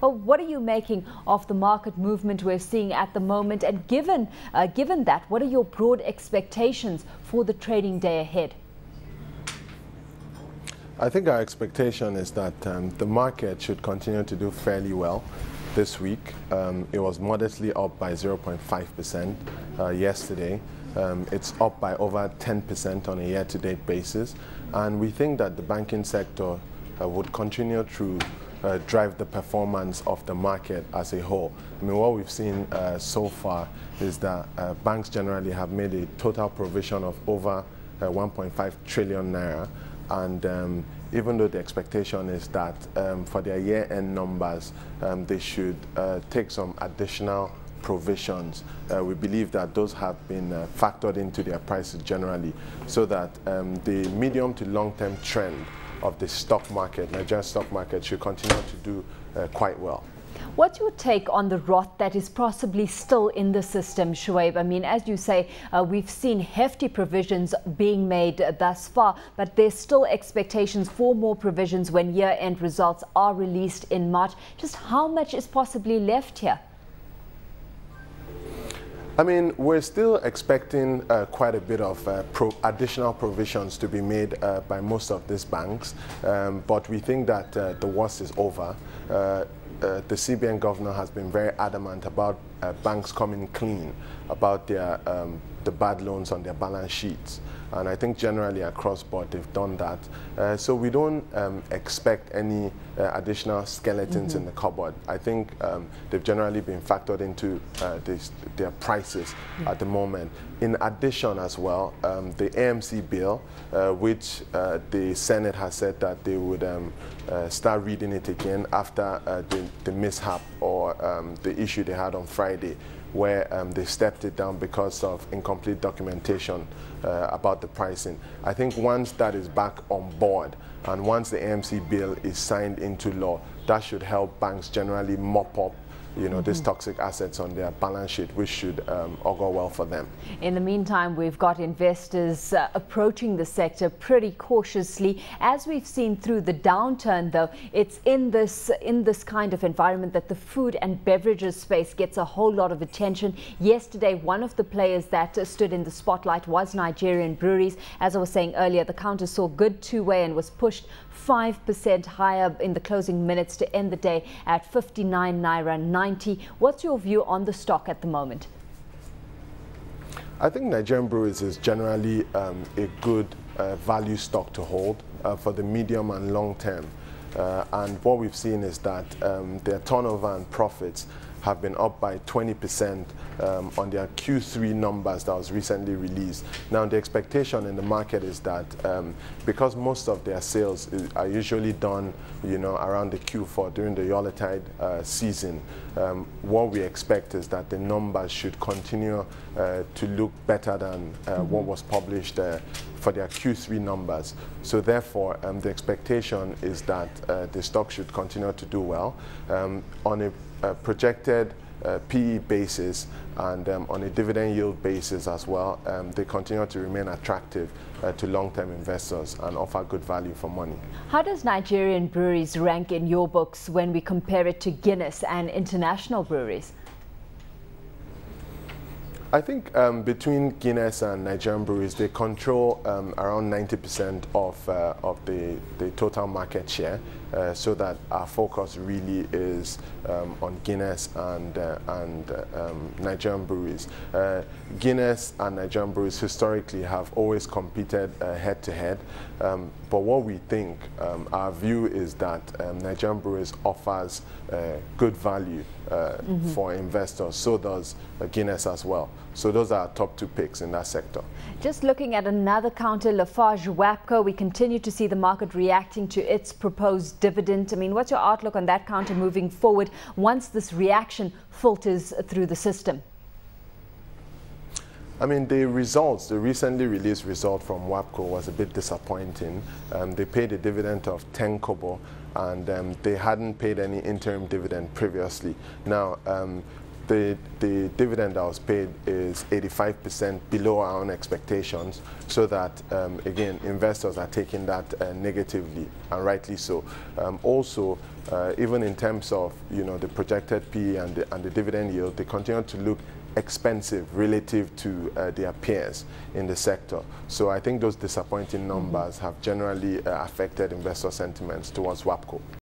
But what are you making of the market movement we're seeing at the moment? And given that, what are your broad expectations for the trading day ahead? I think our expectation is that the market should continue to do fairly well this week. It was modestly up by 0.5% yesterday. It's up by over 10% on a year-to-date basis. And we think that the banking sector would continue to drive the performance of the market as a whole. I mean, what we've seen so far is that banks generally have made a total provision of over 1.5 trillion naira. And even though the expectation is that for their year-end numbers, they should take some additional provisions, we believe that those have been factored into their prices generally, so that the medium to long-term trend of the stock market, Nigerian stock market, should continue to do quite well. What's your take on the rot that is possibly still in the system, Shauib? I mean, as you say, we've seen hefty provisions being made thus far, but there's still expectations for more provisions when year-end results are released in March. Just how much is possibly left here? I mean, we're still expecting quite a bit of additional provisions to be made by most of these banks, but we think that the worst is over. The CBN governor has been very adamant about banks coming clean about their the bad loans on their balance sheets. And I think generally across board they've done that. So we don't expect any additional skeletons in the cupboard. I think they've generally been factored into their prices at the moment. In addition as well, the AMC bill, which the Senate has said that they would start reading it again after the mishap or the issue they had on Friday, where they stepped it down because of incomplete documentation about the pricing. I think once that is back on board and once the AMC bill is signed into law, that should help banks generally mop up these toxic assets on their balance sheet, which should augur well for them. In the meantime, we've got investors approaching the sector pretty cautiously. As we've seen through the downturn, though, it's in this kind of environment that the food and beverages space gets a whole lot of attention. Yesterday, one of the players that stood in the spotlight was Nigerian Breweries. As I was saying earlier, the counter saw good two-way and was pushed 5% higher in the closing minutes to end the day at 59 naira 90. What's your view on the stock at the moment? I think Nigerian Breweries is generally a good value stock to hold for the medium and long term. And what we've seen is that their turnover and profits have been up by 20% on their Q3 numbers that was recently released. Now, the expectation in the market is that because most of their sales are usually done, around the Q4 during the Yuletide season, what we expect is that the numbers should continue to look better than what was published for their Q3 numbers. So therefore, the expectation is that the stock should continue to do well. On a projected PE basis and on a dividend yield basis as well, they continue to remain attractive to long-term investors and offer good value for money. How does Nigerian Breweries rank in your books when we compare it to Guinness and international breweries? I think between Guinness and Nigerian Breweries, they control around 90% of the total market share, so that our focus really is on Guinness and Nigerian Breweries. Guinness and Nigerian Breweries historically have always competed head-to-head, but what we think, our view is that Nigerian Breweries offers good value for investors. So does Guinness as well. So those are our top two picks in that sector. Just looking at another counter, Lafarge Wapco, we continue to see the market reacting to its proposed dividend. I mean, what's your outlook on that counter moving forward once this reaction filters through the system? I mean, the recently released result from Wapco was a bit disappointing. They paid a dividend of 10 kobo, and they hadn't paid any interim dividend previously. Now, the dividend that was paid is 85% below our own expectations, so that, again, investors are taking that negatively, and rightly so. Also, even in terms of, the projected PE and the dividend yield, they continue to look expensive relative to their peers in the sector. So I think those disappointing numbers have generally affected investor sentiments towards Wapco.